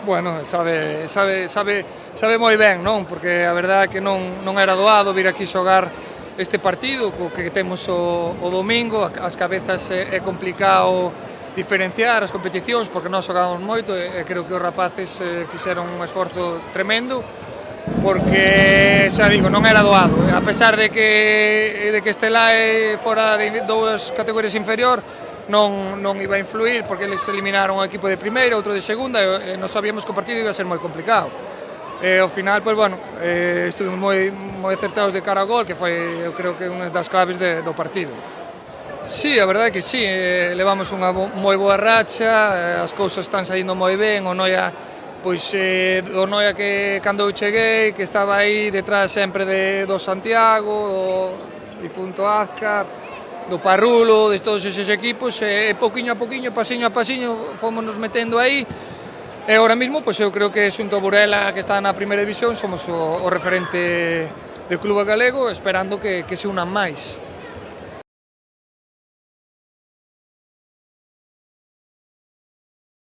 Bueno, sabe moi ben, non? Porque a verdade é que non era doado vir aquí xogar este partido, co que temos o domingo, as cabezas é complicado diferenciar as competicións, porque nós xogamos moito e creo que os rapaces fixeron un esforzo tremendo, porque, xa digo, non era doado. A pesar de que Estelae fora de dúas categorías inferior, non iba a influir, porque eles eliminaron un equipo de primeira, outro de segunda, e nós sabíamos que o partido iba a ser moi complicado. E ao final, pois, bueno, estuvimos moi acertados de cara ao gol, que foi, eu creo que unha das claves do partido. Sí, a verdade é que sí, levamos unha moi boa racha, as cousas están saindo moi ben, o Noia, pois, o Noia que cando eu cheguei, que estaba aí detrás sempre do Santiago, do difunto Azcar, do Parrulo, de todos eses equipos, e pouquiño a pouquiño, pasiño a pasiño, fomos nos metendo aí, e agora mesmo, pois eu creo que xunto a Burela, que está na primeira división, somos o referente do club galego, esperando que se unan máis.